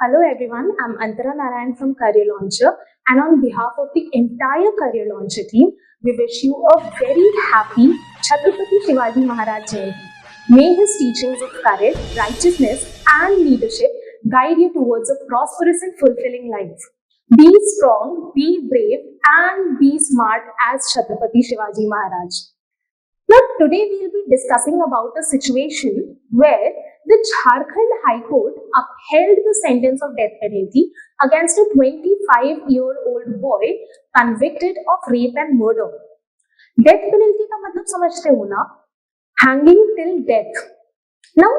Hello everyone, I'm Antara Narayan from Career Launcher, and on behalf of the entire Career Launcher team, we wish you a very happy Chhatrapati Shivaji Maharaj Jayanti. May his teachings of courage, righteousness and leadership guide you towards a prosperous and fulfilling life. Be strong, be brave and be smart as Chhatrapati Shivaji Maharaj. Now today we will be discussing about a situation where the Jharkhand High Court upheld the sentence of death penalty against a 25-year-old boy convicted of rape and murder. Death penalty का मतलब समझते हो ना? Hanging till death. Now,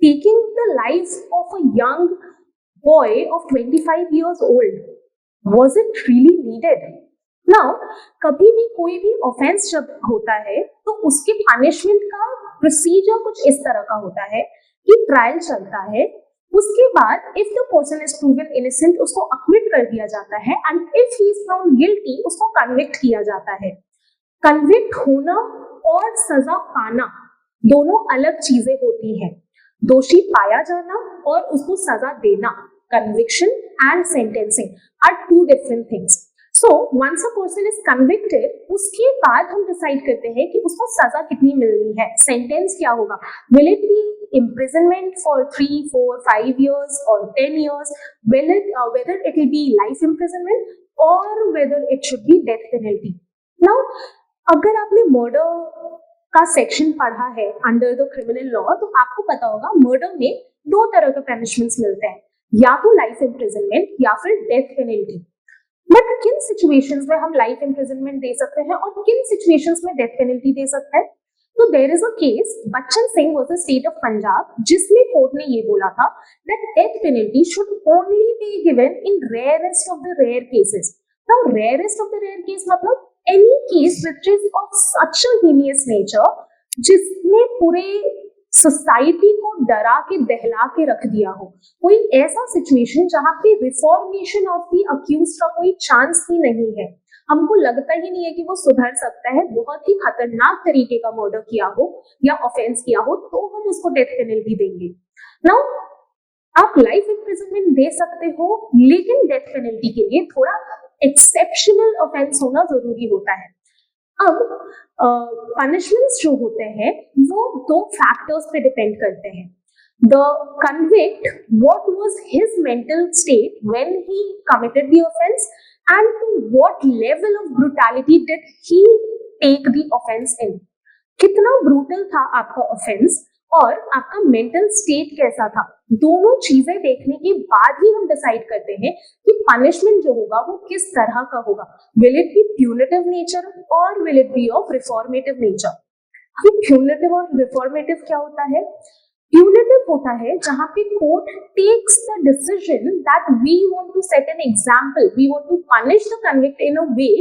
taking the life of a young boy of 25 years old, was it really needed? Now कभी भी कोई भी offence जब होता है तो उसके पनिशमेंट का प्रोसीजर कुछ इस तरह का होता है कि ट्रायल चलता है, उसके बाद if the person is proven innocent उसको अक्विट कर दिया जाता है and if he is found guilty उसको कन्विक्ट किया जाता है. कन्विक्ट होना और सजा पाना दोनों अलग चीजें होती हैं. दोषी पाया जाना और उसको सजा देना, conviction and sentencing are two different things. So once a person is convicted, उसके बाद हम डिसाइड करते हैं कि उसको सजा कितनी मिलनी है, सेंटेंस क्या होगा. Will it be imprisonment for 3, 4, 5 years or 10 years? Whether it will be life imprisonment or whether it should be death penalty. Now, अगर आपने मर्डर का सेक्शन पढ़ा है अंडर द क्रिमिनल लॉ तो आपको पता होगा मर्डर में दो तरह के पनिशमेंट्स मिलते हैं, या तो लाइफ इम्प्रिजनमेंट या फिर डेथ पेनल्टी. बट किन सिचुएशंस में हम लाइफ इम्प्रिजनमेंट दे सकते हैं और किन सिचुएशंस में डेथ पेनल्टी दे सकते हैं? तो there is a case Bachan Singh versus state of Punjab जिसमें कोर्ट ने ये बोला था that death penalty should only be given in rarest of the rare cases. Now rarest of the rare case मतलब any case which is of such a heinous nature जिसने पूरे society को डरा के दहला के रख दिया हो, कोई ऐसा सिचुएशन जहां पे रिफॉर्मेशन ऑफ द अक्यूज्ड का कोई चांस ही नहीं है, हमको लगता ही नहीं है कि वो सुधर सकता है, बहुत ही खतरनाक तरीके का मर्डर किया हो या ऑफेंस किया हो, तो हम उसको डेथ पेनल्टी देंगे. नाउ आप लाइफ इम्प्रिजनमेंट दे सकते हो, लेकिन डेथ पेनल्टी के लिए थोड़ा एक्सेप्शनल ऑफेंस होना जरूरी होता है. अब पनिशमेंट्स जो होते हैं वो दो फैक्टर्स पे डिपेंड करते हैं. The convict, what was his mental state when he committed the offence and to what level of brutality did he take the offence in. कितना ब्रूटल था आपका ऑफेंस और आपका मेंटल स्टेट कैसा था, दोनों चीजें देखने के बाद ही हम डिसाइड करते हैं कि पनिशमेंट जो होगा वो किस तरह का होगा. Will it be punitive nature और will it be of reformative nature. अभी प्यूनिटिव और रिफॉर्मेटिव क्या होता है? प्यूनिटिव होता है जहां पे court takes the decision that we want to set an example, we want to punish the convict in a way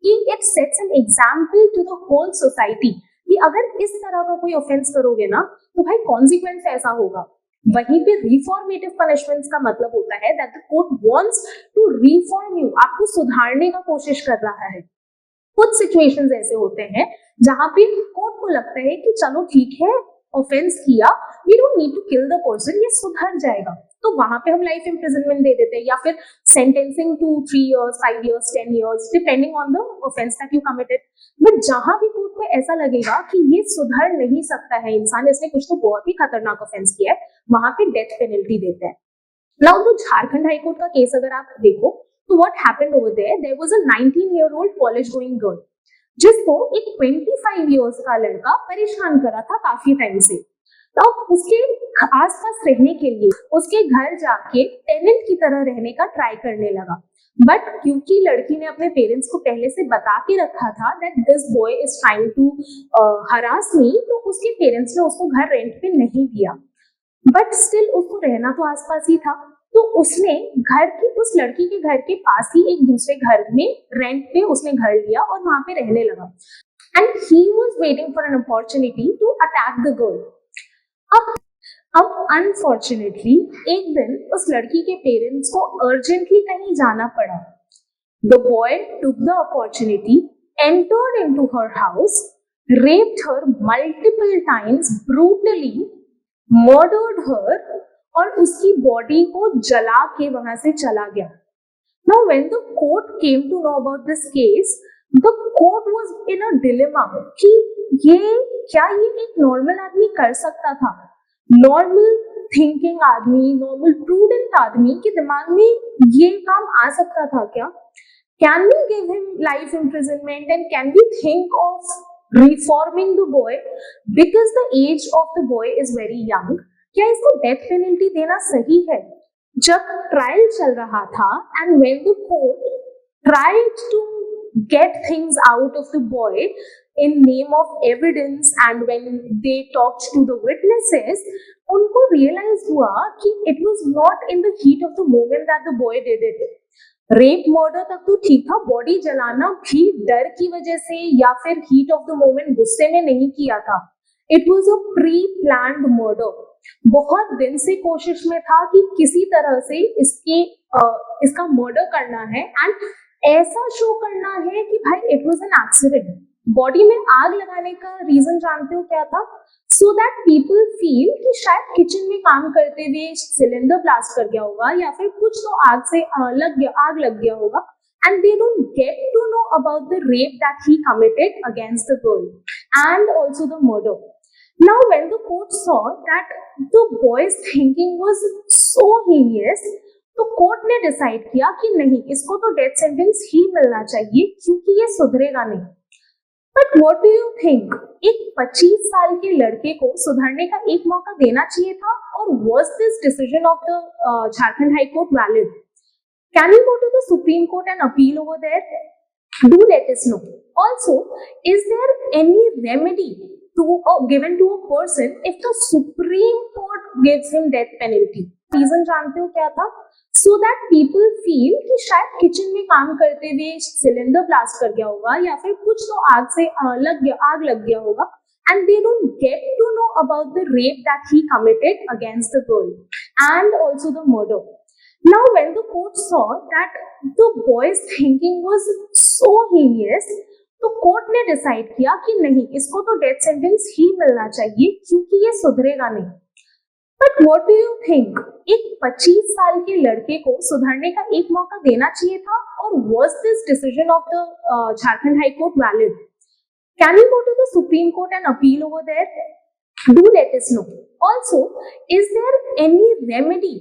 कि it sets an example to the whole society कि अगर इस तरह का कोई ऑफेंस करोगे ना तो भाई कॉन्सिक्वेंस ऐसा होगा. वहीं पे रिफॉर्मेटिव पनिशमेंट्स का मतलब होता है that the court wants to reform you, आपको सुधारने का कोशिश कर रहा है. कुछ सिचुएशंस ऐसे होते हैं जहां पे कोर्ट को लगता है कि चलो ठीक है ऑफेंस किया, we don't need to kill the person, ये सुधर जाएगा, तो वहां पे हम लाइफ इम्प्रिजनमेंट दे देते हैं या फिर sentencing to 3 years, 5 years, 10 years depending on the offence that you committed. But जहां भी कोर्ट को ऐसा लगेगा कि ये सुधर नहीं सकता है इंसान, इसने कुछ तो बहुत ही खतरनाक ऑफेंस किया है, वहां पे डेथ पेनल्टी देते हैं. नाउ तो झारखंड हाई कोर्ट का केस अगर आप देखो तो what happened over there was a 19-year-old college going girl जिसको एक 25 years का लड़का परेशान करा था काफी टाइम से. तो उसके आसपास रहने के लिए उसके घर जाके टेनेंट की तरह रहने का ट्राई करने लगा. बट क्योंकि लड़की ने अपने पेरेंट्स को पहले से बता के रखा था that this boy is trying to harass me, तो उसके पेरेंट्स ने उसको घर रेंट पे नहीं दिया. बट स्टिल उसको रहना तो आसपास ही था, तो उसने घर की उस लड़की के घर के पास ही एक दूसरे घर में रेंट पे उसने घर लिया और वहां पे रहने लगा. And he was waiting for an opportunity to attack the girl. अब अनफॉर्चुनेटली एक दिन उस लड़की के पेरेंट्स को अर्जेंटली कहीं जाना पड़ा. The boy took the opportunity, entered into her house, raped her multiple times brutally, murdered her और उसकी बॉडी को जला के वहां से चला गया। Now when the court came to know about this case, the court was in a dilemma कि क्या ये एक नॉर्मल आदमी कर सकता था? नॉर्मल थिंकिंग आदमी, नॉर्मल प्रूडेंट आदमी के दिमाग में ये काम आ सकता था क्या? Can we give him life imprisonment and can we think of reforming the boy because the age of the boy is very young? क्या इसको डेथ पेनल्टी देना सही है? जब ट्रायल चल रहा था and when the court tried to get things out of the boy in name of evidence and when they talked to the witnesses, उनको realize हुआ कि it was not in the heat of the moment that the boy did it. Rape murder तक तो ठीक था, body जलाना भी डर की वजह से या फिर हीट ऑफ द मोमेंट गुस्से में नहीं किया था. It was a pre planned murder. बहुत दिन से कोशिश में था कि किसी तरह से इसका मर्डर करना है एंड ऐसा शो करना है कि भाई it was an accident. Body में आग लगाने का रीजन जानते हो क्या था? सो दैट पीपल फील कि शायद किचन में काम करते हुए सिलेंडर ब्लास्ट कर गया होगा या फिर कुछ तो आग लग गया होगा and they don't get to know about the rape that he committed against the girl and also the murder. Now when the court saw that the boy's thinking was so heinous, तो court ने decide किया कि नहीं, इसको तो death sentence ही मिलना चाहिए क्योंकि ये सुधरेगा नहीं. But what do you think, एक 25 साल के लड़के को सुधरने का एक मौका देना चाहिए था? और was this decision of the Jharkhand High Court valid? Can we go to the Supreme Court and appeal over there? Do let us know. Also, is there any remedy given to a person if the Supreme Court gives him death penalty? Reason जानते हो क्या था? So that people feel कि शायद kitchen में काम करते हुए सिलेंडर ब्लास्ट कर गया होगा या फिर कुछ तो आग लग गया होगा and they don't get to know about the rape that he committed against the girl and also the murder. Now when the court saw that the boy's thinking was so heinous, तो court ने decide किया कि नहीं, इसको तो death sentence ही मिलना चाहिए क्योंकि ये सुधरेगा नहीं. But what do you think, एक 25 साल के लड़के को सुधरने का एक मौका देना चाहिए था? और was this decision of the Jharkhand High Court valid? Can we go to the Supreme Court and appeal over there? Do let us know. Also, is there any remedy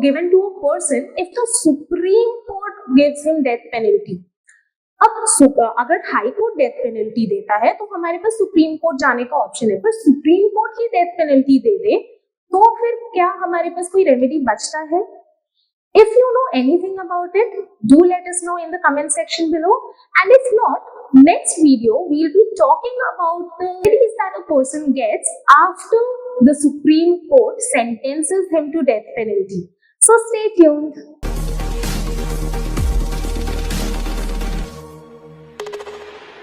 given to a person if the Supreme Court gives him death penalty? अब अगर high court death penalty देता है तो हमारे पास supreme court जाने का option है, पर सुप्रीम कोर्ट ही डेथ पेनल्टी दे दे तो फिर क्या हमारे पास कोई रेमेडी बचता है? If you know anything about it, do let us know in the comment section below. And if not, next video we'll be talking about the remedies that a person gets after the Supreme Court sentences him to death penalty. So stay tuned.